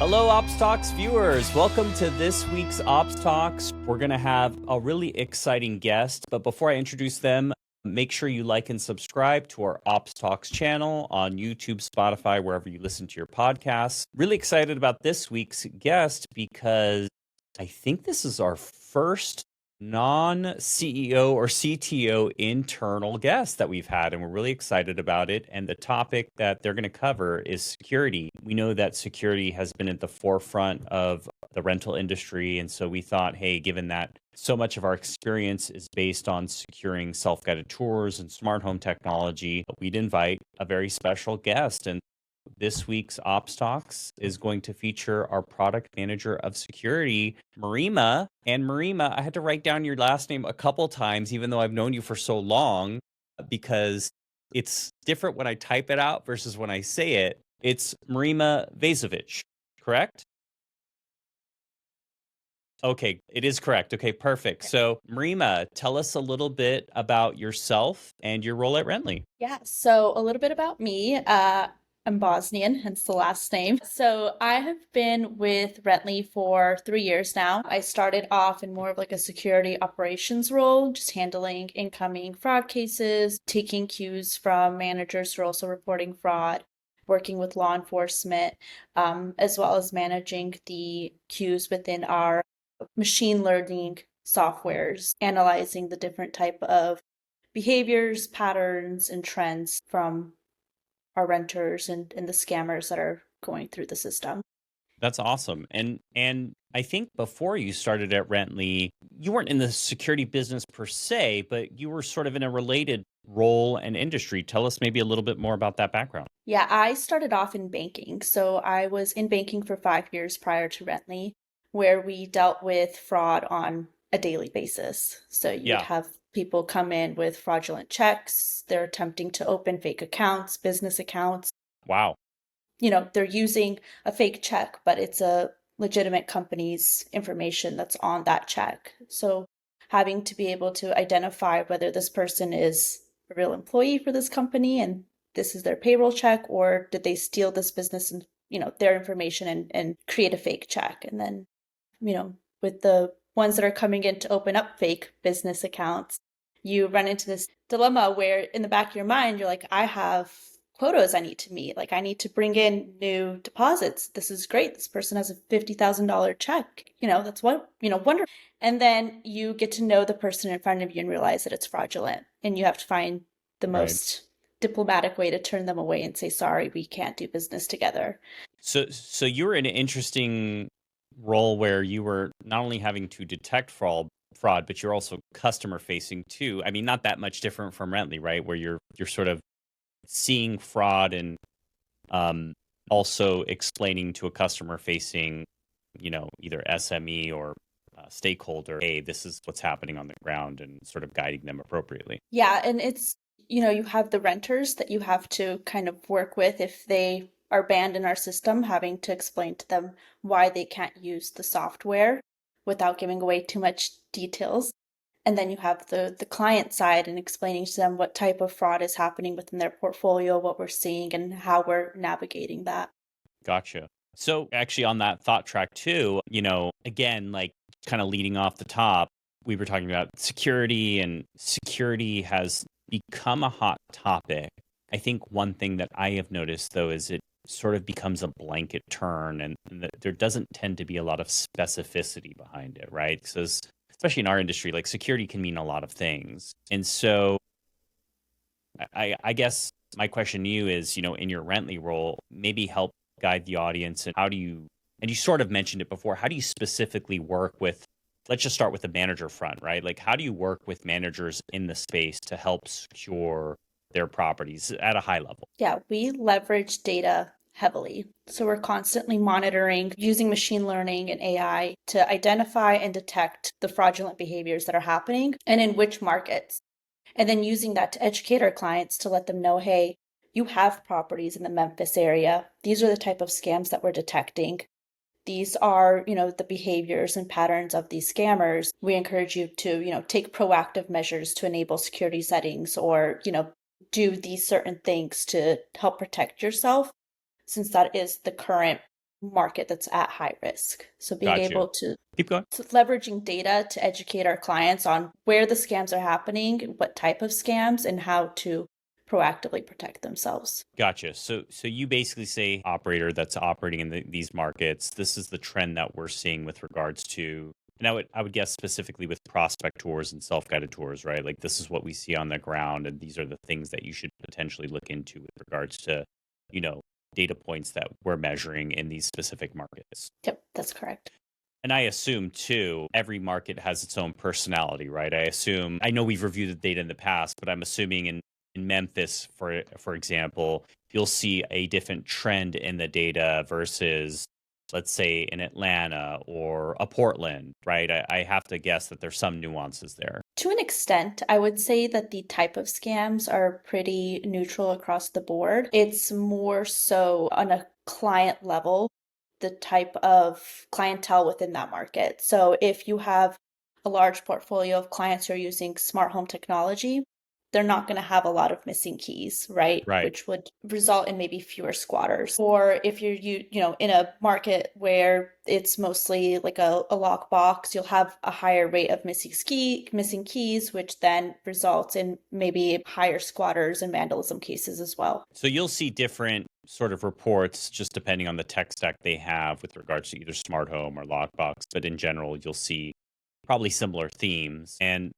Hello, Ops Talks viewers. Welcome to this week's Ops Talks. We're going to have a really exciting guest, but before I introduce them, make sure you like and subscribe to our Ops Talks channel on YouTube, Spotify, wherever you listen to your podcasts. Really excited about this week's guest because I think this is our first non-CEO or CTO internal guest that we've had, and we're really excited about it. And the topic that they're going to cover is security. We know that security has been at the forefront of the rental industry, and so we thought, hey, given that so much of our experience is based on securing self-guided tours and smart home technology, we'd invite a very special guest. And this week's Ops Talks is going to feature our product manager of security, Merima. And Merima, I had to write down your last name a couple times, even though I've known you for so long, because it's different when I type it out versus when I say it. It's Merima Vejzovic, correct? Okay, it is correct. Okay, perfect. So, Merima, tell us a little bit about yourself and your role at Rentley. Yeah, so a little bit about me. I'm Bosnian, hence the last name. So I have been with Rentley for 3 years now. I started off in more of like a security operations role, just handling incoming fraud cases, taking cues from managers who are also reporting fraud, working with law enforcement, as well as managing the queues within our machine learning softwares, analyzing the different type of behaviors, patterns, and trends from our renters and the scammers that are going through the system. That's awesome. And I think before you started at Rentley, you weren't in the security business per se, but you were sort of in a related role and industry. Tell us maybe a little bit more about that background. Yeah, I started off in banking. So I was in banking for 5 years prior to Rentley, where we dealt with fraud on a daily basis. So you would Yeah. have people come in with fraudulent checks. They're attempting to open fake accounts, business accounts. Wow. They're using a fake check, but it's a legitimate company's information that's on that check. So having to be able to identify whether this person is a real employee for this company and this is their payroll check, or did they steal this business and, their information and create a fake check. And then, with the ones that are coming in to open up fake business accounts, you run into this dilemma where in the back of your mind, you're like, I have quotas I need to meet. Like, I need to bring in new deposits. This is great. This person has a $50,000 check. That's what, wonderful. And then you get to know the person in front of you and realize that it's fraudulent. And you have to find the Right. most diplomatic way to turn them away and say, sorry, we can't do business together. So you were in an interesting role where you were not only having to detect fraud, but you're also customer facing too. I mean, not that much different from Rentley, right? Where you're sort of seeing fraud and also explaining to a customer facing, either SME or stakeholder, hey, this is what's happening on the ground, and sort of guiding them appropriately. Yeah, and it's, you have the renters that you have to kind of work with if they are banned in our system, having to explain to them why they can't use the software without giving away too much details. And then you have the client side and explaining to them what type of fraud is happening within their portfolio, what we're seeing, and how we're navigating that. Gotcha. So actually on that thought track too, again, like kind of leading off the top, we were talking about security, and security has become a hot topic. I think one thing that I have noticed though is it sort of becomes a blanket term, and that there doesn't tend to be a lot of specificity behind it, right? Because especially in our industry, like security can mean a lot of things. And so I guess my question to you is, in your Rentley role, maybe help guide the audience. And and you sort of mentioned it before, how do you specifically work with, let's just start with the manager front, right? Like, how do you work with managers in the space to help secure their properties at a high level? Yeah, we leverage data heavily. So we're constantly monitoring using machine learning and AI to identify and detect the fraudulent behaviors that are happening and in which markets. And then using that to educate our clients to let them know, hey, you have properties in the Memphis area. These are the type of scams that we're detecting. These are, the behaviors and patterns of these scammers. We encourage you to, take proactive measures to enable security settings or, do these certain things to help protect yourself, since that is the current market that's at high risk. So being Got you. able to Keep going. leveraging data to educate our clients on where the scams are happening, what type of scams, and how to proactively protect themselves. Gotcha. So you basically say operator that's operating in these markets. This is the trend that we're seeing with regards to, and I would guess specifically with prospect tours and self guided tours, right? Like this is what we see on the ground, and these are the things that you should potentially look into with regards to, you know, data points that we're measuring in these specific markets. Yep, that's correct. And I assume too, every market has its own personality, right? I know we've reviewed the data in the past, but I'm assuming in Memphis, for example, you'll see a different trend in the data versus, let's say, in Atlanta or a Portland, right? I have to guess that there's some nuances there. To an extent, I would say that the type of scams are pretty neutral across the board. It's more so on a client level, the type of clientele within that market. So if you have a large portfolio of clients who are using smart home technology, they're not going to have a lot of missing keys, right? Right. Which would result in maybe fewer squatters. Or if you're in a market where it's mostly like a lockbox, you'll have a higher rate of missing keys, which then results in maybe higher squatters and vandalism cases as well. So you'll see different sort of reports just depending on the tech stack they have with regards to either smart home or lockbox. But in general, you'll see probably similar themes. And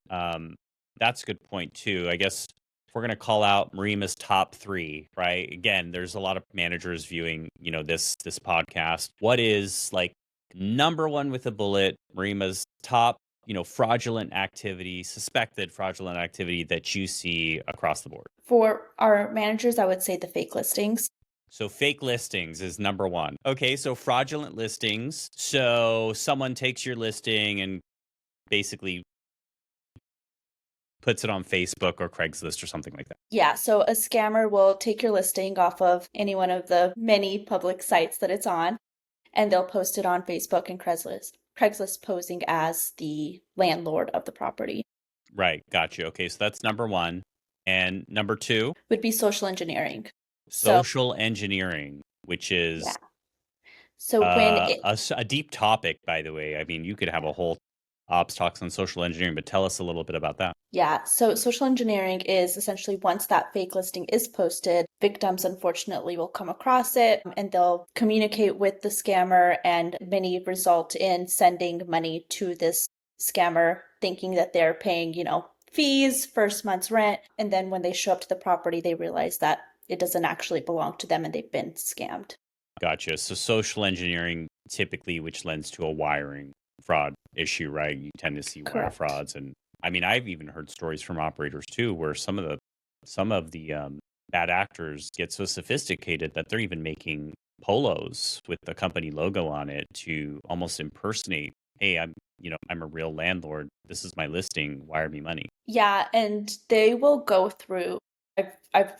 that's a good point too. I guess if we're going to call out Marima's top three, right? Again, there's a lot of managers viewing, this podcast. What is like number one with a bullet, Marima's top, fraudulent activity, suspected fraudulent activity that you see across the board? For our managers, I would say the fake listings. So fake listings is number one. Okay, so fraudulent listings. So someone takes your listing and basically puts it on Facebook or Craigslist or something like that. Yeah, so a scammer will take your listing off of any one of the many public sites that it's on, and they'll post it on Facebook and Craigslist posing as the landlord of the property. Right, got you. Okay, so that's number one. And number two, Would be social engineering. So, social engineering, which yeah. is So when it, a deep topic, by the way. I mean, you could have a whole ops talks on social engineering, but tell us a little bit about that. yeah, so social engineering is essentially once that fake listing is posted, victims unfortunately will come across it and they'll communicate with the scammer, and many result in sending money to this scammer thinking that they're paying, fees, first month's rent, and then when they show up to the property, they realize that it doesn't actually belong to them and they've been scammed. Gotcha. So social engineering typically, which lends to a wiring fraud issue, right? You tend to see wire Correct. frauds, and I mean, I've even heard stories from operators too, where some of the bad actors get so sophisticated that they're even making polos with the company logo on it to almost impersonate, hey, I'm a real landlord. This is my listing. Wire me money. Yeah, and they will go through. I've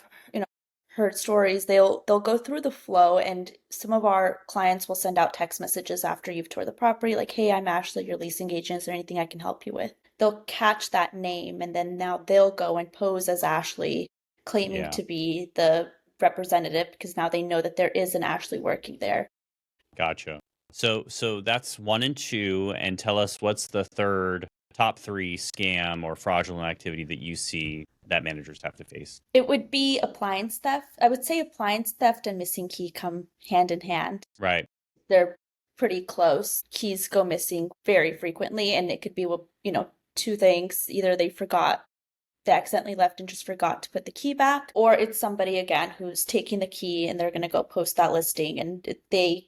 heard stories. They'll go through the flow, and some of our clients will send out text messages after you've toured the property, like, "Hey, I'm Ashley, your leasing agent. Is there anything I can help you with?" They'll catch that name, and then now they'll go and pose as Ashley, claiming Yeah, to be the representative because now they know that there is an Ashley working there. gotcha. So that's one and two, and tell us what's the third top three scam or fraudulent activity that you see that managers have to face. It would be appliance theft. I would say appliance theft and missing key come hand in hand. Right. They're pretty close. Keys go missing very frequently, and it could be, well, two things. Either they accidentally left and just forgot to put the key back, or it's somebody again who's taking the key and they're going to go post that listing, and they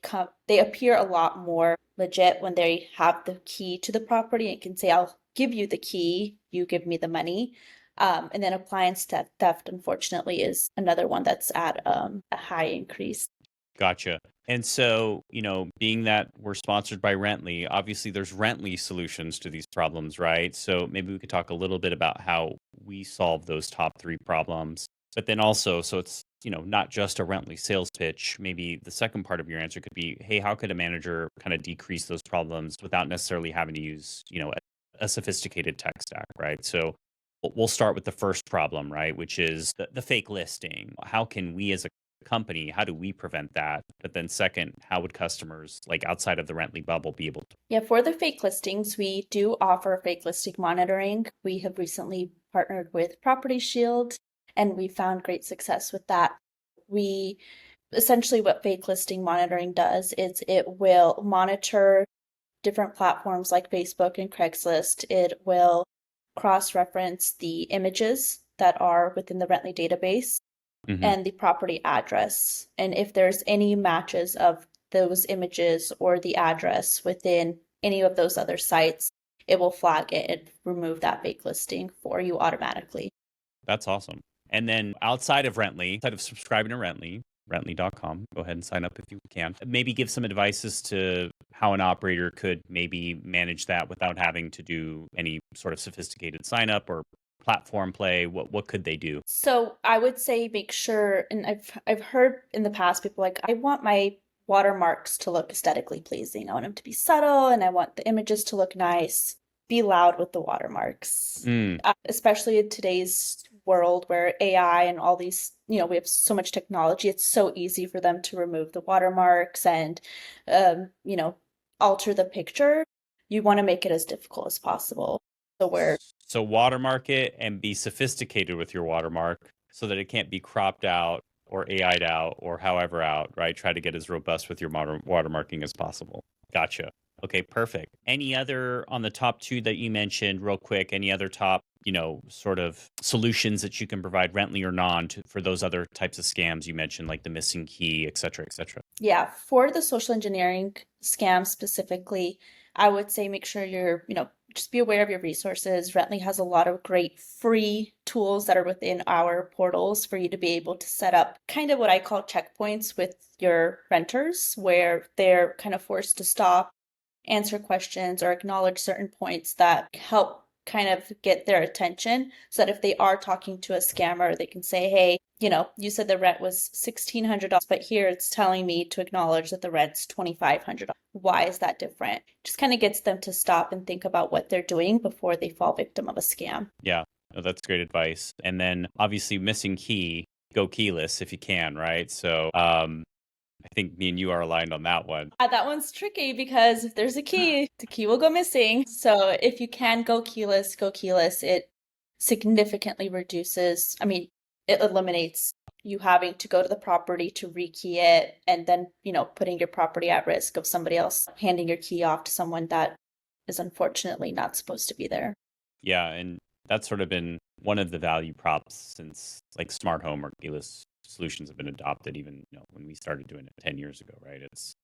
appear a lot more legit when they have the key to the property and can say, "I'll give you the key, you give me the money." And then appliance theft, unfortunately, is another one that's at a high increase. Gotcha. And so, being that we're sponsored by Rently, obviously there's Rently solutions to these problems, right? So maybe we could talk a little bit about how we solve those top three problems. But then also, so it's, not just a Rently sales pitch. Maybe the second part of your answer could be, hey, how could a manager kind of decrease those problems without necessarily having to use, a sophisticated tech stack, right? So we'll start with the first problem, right? Which is the fake listing. How can we as a company, how do we prevent that? But then second, how would customers like outside of the Rently bubble be able to? Yeah, for the fake listings, we do offer fake listing monitoring. We have recently partnered with Property Shield, and we found great success with that. We essentially what fake listing monitoring does is it will monitor different platforms like Facebook and Craigslist. It will cross-reference the images that are within the Rently database Hmm. and the property address. And if there's any matches of those images or the address within any of those other sites, it will flag it and remove that fake listing for you automatically. That's awesome. And then outside of Rently, outside of subscribing to Rently, Rently.com, go ahead and sign up if you can. Maybe give some advice as to how an operator could maybe manage that without having to do any sort of sophisticated sign up or platform play. What could they do? So I would say make sure, and I've heard in the past people like, I want my watermarks to look aesthetically pleasing. I want them to be subtle and I want the images to look nice. Be loud with the watermarks. Mm. Especially in today's world where AI and all these, we have so much technology, it's so easy for them to remove the watermarks and, alter the picture. You want to make it as difficult as possible. So watermark it and be sophisticated with your watermark so that it can't be cropped out or AI'd out or however out, right? Try to get as robust with your watermarking as possible. Gotcha. Okay, perfect. Any other on the top two that you mentioned, real quick, any other top, sort of solutions that you can provide, Rently or non, for those other types of scams you mentioned, like the missing key, et cetera, et cetera? Yeah, for the social engineering scam specifically, I would say make sure you're, just be aware of your resources. Rently has a lot of great free tools that are within our portals for you to be able to set up kind of what I call checkpoints with your renters, where they're kind of forced to stop, answer questions, or acknowledge certain points that help kind of get their attention so that if they are talking to a scammer, they can say, hey, you said the rent was $1,600, but here it's telling me to acknowledge that the rent's $2,500. Why is that different? Just kind of gets them to stop and think about what they're doing before they fall victim of a scam. Yeah, no, that's great advice. And then obviously missing key, go keyless if you can, right? So I think me and you are aligned on that one. That one's tricky because if there's a key, the key will go missing. So if you can go keyless, go keyless. It significantly reduces, it eliminates you having to go to the property to rekey it and then, putting your property at risk of somebody else handing your key off to someone that is unfortunately not supposed to be there. Yeah, and that's sort of been one of the value props since like smart home or keyless solutions have been adopted even when we started doing it 10 years ago, right?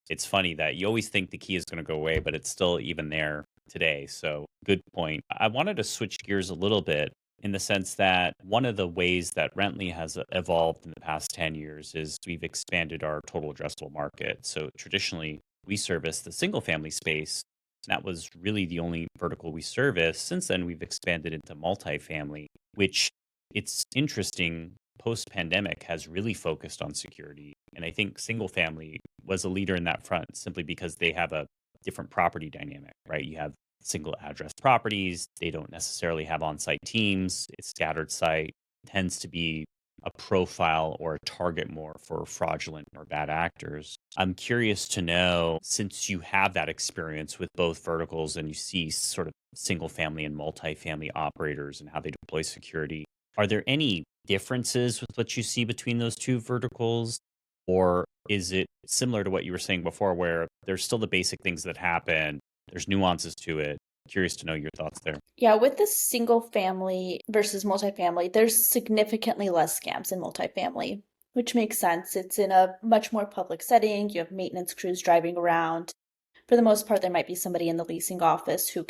It's funny that you always think the key is going to go away, but it's still even there today. So good point. I wanted to switch gears a little bit in the sense that one of the ways that Rently has evolved in the past 10 years is we've expanded our total addressable market. So traditionally we service the single family space. That was really the only vertical we service. Since then, we've expanded into multifamily, which it's interesting post pandemic has really focused on security. And I think single family was a leader in that front simply because they have a different property dynamic, right? You have single address properties, they don't necessarily have on site teams, it's scattered site, tends to be a profile or a target more for fraudulent or bad actors. I'm curious to know, since you have that experience with both verticals and you see sort of single family and multifamily operators and how they deploy security, are there any differences with what you see between those two verticals? Or is it similar to what you were saying before, where there's still the basic things that happen, there's nuances to it? Curious to know your thoughts there. Yeah, with the single family versus multifamily, there's significantly less scams in multifamily, which makes sense. It's in a much more public setting. You have maintenance crews driving around. For the most part, there might be somebody in the leasing office who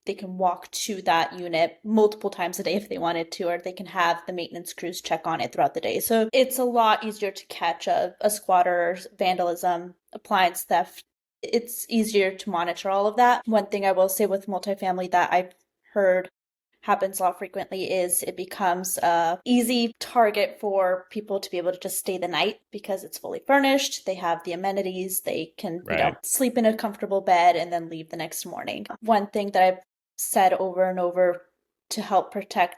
they can walk to that unit multiple times a day if they wanted to, or they can have the maintenance crews check on it throughout the day. So it's a lot easier to catch a squatter, vandalism, appliance theft. It's easier to monitor all of that. One thing I will say with multifamily that I've heard happens a lot frequently is it becomes a easy target for people to be able to just stay the night because it's fully furnished. They have the amenities. They can, Right. sleep in a comfortable bed and then leave the next morning. One thing that I've said over and over to help protect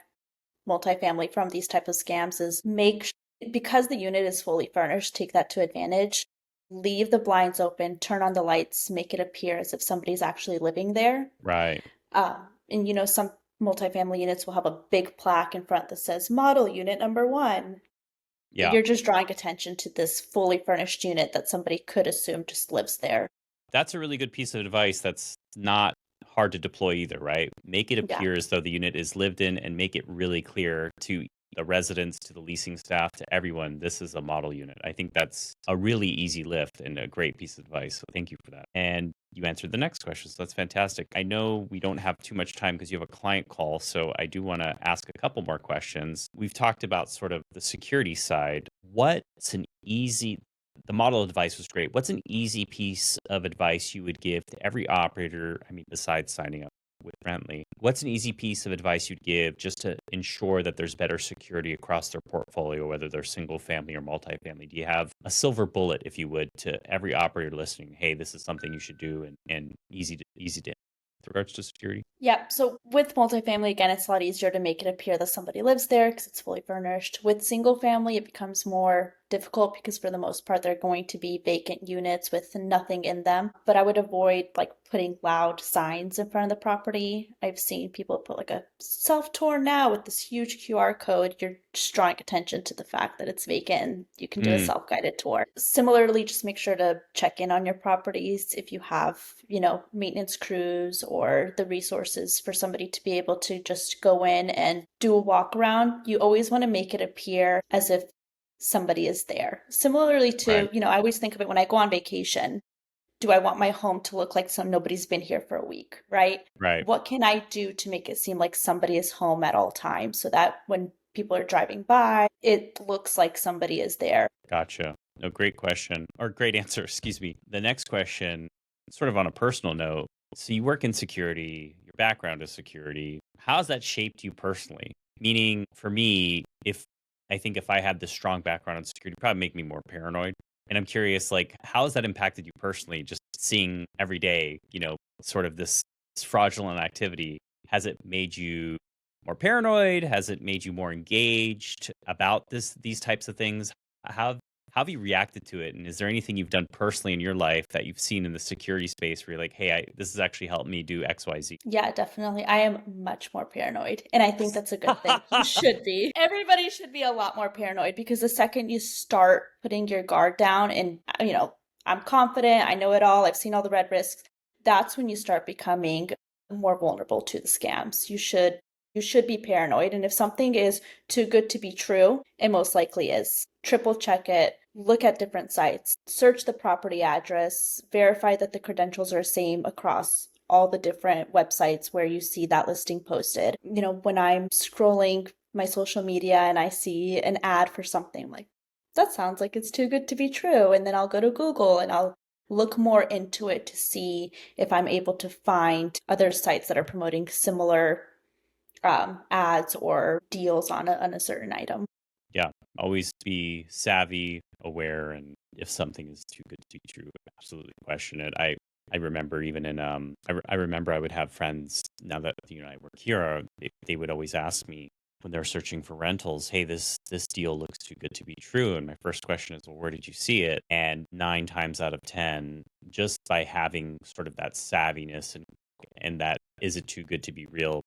multifamily from these type of scams is make Because the unit is fully furnished, take that to advantage. Leave the blinds open, turn on the lights, make it appear as if somebody's actually living there. Right. And some multifamily units will have a big plaque in front that says model unit number 1. Yeah. You're just drawing attention to this fully furnished unit that somebody could assume just lives there. That's a really good piece of advice that's not hard to deploy either, right? Make it Yeah. appear as though the unit is lived in and make it really clear to the residents, to the leasing staff, to everyone, this is a model unit. I think that's a really easy lift and a great piece of advice. So thank you for that. And you answered the next question. So that's fantastic. I know we don't have too much time because you have a client call. So I do want to ask a couple more questions. We've talked about sort of the security side. What's an easy, the model advice was great. What's an easy piece of advice you would give to every operator? I mean, besides signing up with Rentley, what's an easy piece of advice you'd give just to ensure that there's better security across their portfolio, whether they're single family or multifamily? Do you have a silver bullet, if you would, to every operator listening? Hey, this is something you should do and easy to with regards to security? Yeah, so with multifamily, again, it's a lot easier to make it appear that somebody lives there because it's fully furnished. With single family, it becomes more difficult because for the most part, they're going to be vacant units with nothing in them. But I would avoid like putting loud signs in front of the property. I've seen people put like a self-tour now with this huge QR code. You're just drawing attention to the fact that it's vacant and you can do a self-guided tour. Similarly, just make sure to check in on your properties if you have, maintenance crews or the resources for somebody to be able to just go in and do a walk around. You always want to make it appear as if somebody is there. Similarly to, Right. I always think of it when I go on vacation. Do I want my home to look like nobody's been here for a week, right? Right. What can I do to make it seem like somebody is home at all times so that when people are driving by, it looks like somebody is there? Gotcha. No, great question or great answer. Excuse me. The next question, sort of on a personal note. So you work in security, your background is security. How has that shaped you personally? Meaning for me, if I had this strong background in security, it'd probably make me more paranoid. And I'm curious, like, how has that impacted you personally? Just seeing every day, sort of this fraudulent activity. Has it made you more paranoid? Has it made you more engaged about these types of things? How have you reacted to it? And is there anything you've done personally in your life that you've seen in the security space where you're like, hey, this has actually helped me do XYZ? Yeah, definitely. I am much more paranoid, and I think that's a good thing. You should be. Everybody should be a lot more paranoid because the second you start putting your guard down and, I'm confident, I know it all, I've seen all the red risks, that's when you start becoming more vulnerable to the scams. You should be paranoid, and if something is too good to be true, it most likely is. Triple check it, look at different sites, search the property address, verify that the credentials are same across all the different websites where you see that listing posted. When I'm scrolling my social media and I see an ad for something, like, that sounds like it's too good to be true. And then I'll go to Google and I'll look more into it to see if I'm able to find other sites that are promoting similar ads or deals on a certain item. Yeah, always be savvy, aware, and if something is too good to be true, absolutely question it. I remember even in I remember I would have friends now that I work here. They would always ask me when they're searching for rentals, hey, this deal looks too good to be true. And my first question is, well, where did you see it? And 9 times out of 10, just by having sort of that savviness and that is it too good to be real,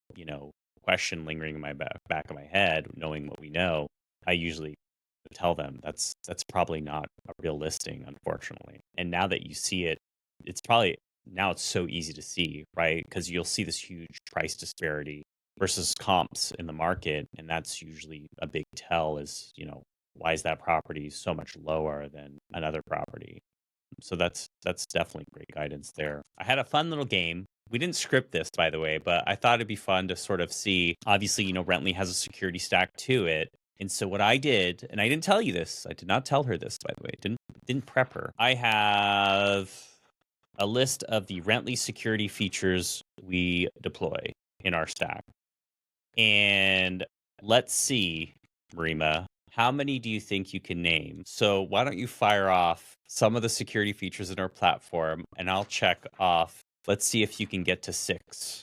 question lingering in my back of my head, knowing what we know, I usually tell them that's probably not a real listing, unfortunately. And now that you see it, it's probably now it's so easy to see, right? Because you'll see this huge price disparity versus comps in the market, and that's usually a big tell. Why is that property so much lower than another property? So that's definitely great guidance there. I had a fun little game. We didn't script this, by the way, but I thought it'd be fun to sort of see. Obviously, Rentley has a security stack to it. And so what I did, and I didn't tell you this, I did not tell her this, by the way, didn't prep her. I have a list of the Rentley security features we deploy in our stack. And let's see, Marima, how many do you think you can name? So why don't you fire off some of the security features in our platform and I'll check off. Let's see if you can get to 6.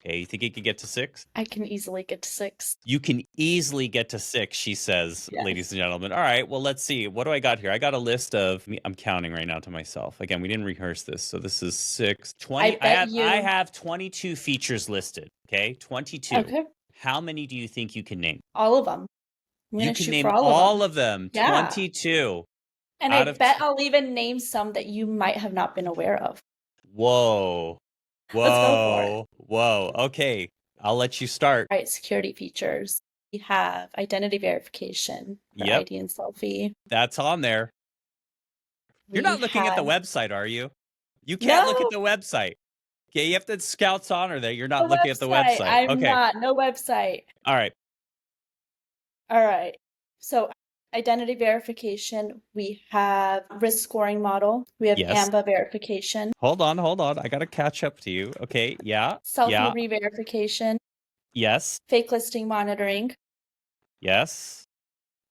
Okay, you think you could get to 6? I can easily get to 6. You can easily get to 6, she says, Yes. ladies and gentlemen. All right, well, let's see. What do I got here? I got a list of, I'm counting right now to myself. Again, we didn't rehearse this, so this is 6, 20. I have 22 features listed, okay? 22. Okay. How many do you think you can name? All of them. I'm You gonna can shoot name for all of them. Yeah. 22. And I bet I'll even name some that you might have not been aware of. Whoa. Let's go for it. Whoa. Okay, I'll let you start. All right, security features. We have identity verification for Yep. ID and selfie. That's on there. You're not looking at the website, are you? You can't look at the website. Okay, you have to Scout's honor that you're not looking at the website. I'm not. No website. All right. All right. So identity verification, we have risk scoring model. We have AMBA verification. Hold on. I got to catch up to you. Okay, yeah. Selfie re-verification. Yes. Fake listing monitoring. Yes.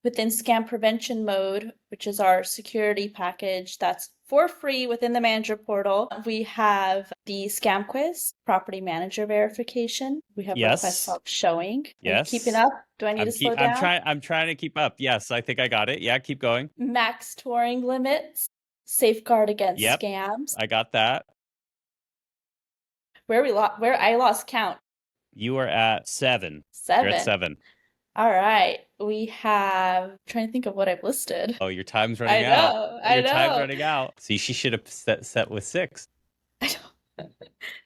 Within scam prevention mode, which is our security package that's for free within the manager portal, we have the scam quiz, property manager verification. We have request self-showing. Yes. Keeping up? Do I need to slow down? I'm trying to keep up. Yes, I think I got it. Yeah, keep going. Max touring limits, safeguard against scams. I got that. Where I lost count. You are at 7. 7. You're at 7. All right. We have, I'm trying to think of what I've listed. Oh, your time's running out. I know. Your time's running out. See, she should have set with 6. I don't.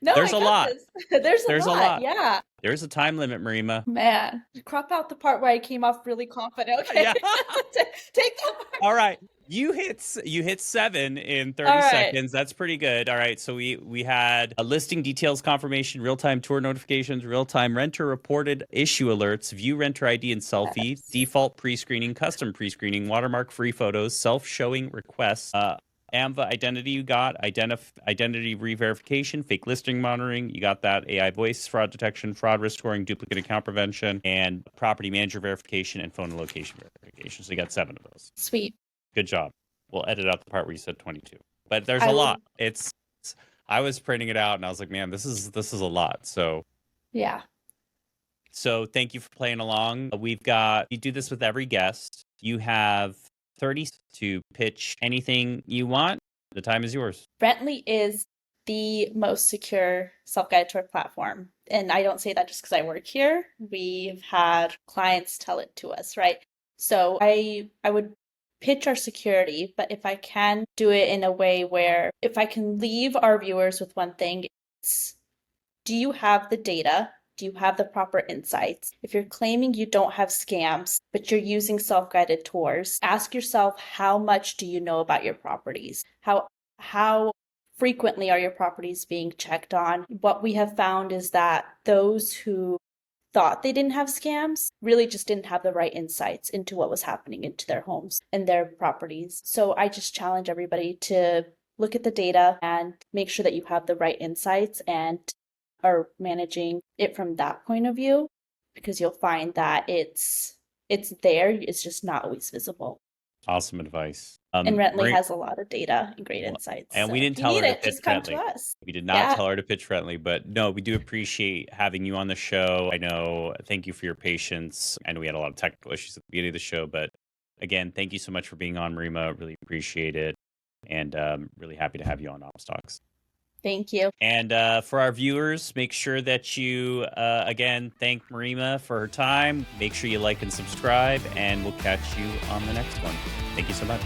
No, there's a lot. There's a lot. Yeah. There's a time limit, Merima. Man, crop out the part where I came off really confident. Okay. Yeah. Take that part. All right. You hit 7 in 30 seconds. That's pretty good. All right. So we had a listing details confirmation, real-time tour notifications, real-time renter reported issue alerts, view renter ID and selfie, default pre-screening, custom pre-screening, watermark free photos, self-showing requests, AMVA identity you got, identity re-verification, fake listing monitoring, you got that, AI voice fraud detection, fraud risk scoring, duplicate account prevention, and property manager verification and phone and location verification. So you got 7 of those. Sweet. Good job. We'll edit out the part where you said 22. But there's a lot. I was printing it out and I was like, man, this is a lot. So yeah. So thank you for playing along. You do this with every guest. You have 30 to pitch anything you want. The time is yours. Rently is the most secure self-guided tour platform. And I don't say that just because I work here. We've had clients tell it to us, right? So I would pitch our security, but if I can do it in a way where if I can leave our viewers with one thing, it's, do you have the data? Do you have the proper insights? If you're claiming you don't have scams, but you're using self-guided tours, ask yourself, how much do you know about your properties? How frequently are your properties being checked on? What we have found is that those who thought they didn't have scams really just didn't have the right insights into what was happening into their homes and their properties. So I just challenge everybody to look at the data and make sure that you have the right insights and are managing it from that point of view, because you'll find that it's there, it's just not always visible. Awesome advice. And Rently has a lot of data and great insights. And so we didn't tell her to pitch Rently. We did not tell her to pitch Rently, but no, we do appreciate having you on the show. I know, thank you for your patience. I know we had a lot of technical issues at the beginning of the show, but again, thank you so much for being on, Merima. Really appreciate it. And really happy to have you on Ops Talks. Thank you. And for our viewers, make sure that you, again, thank Merima for her time. Make sure you like and subscribe, and we'll catch you on the next one. Thank you so much.